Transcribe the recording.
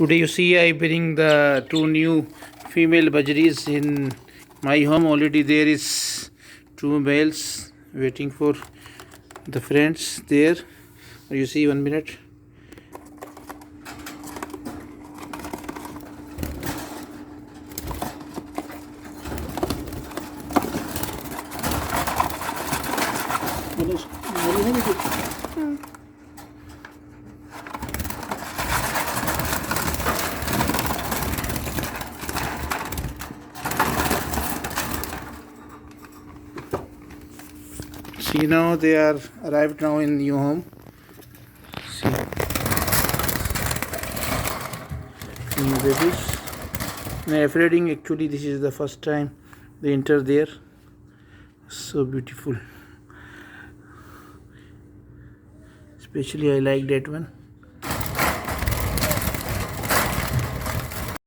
Today you see I bring the two new female budgies in my home. Already there is two males waiting for the friends there. You see, 1 minute. See, now they are arrived now in new home. See, new babies. Now afraiding, actually this is the first time they enter there. So beautiful. Especially I like that one.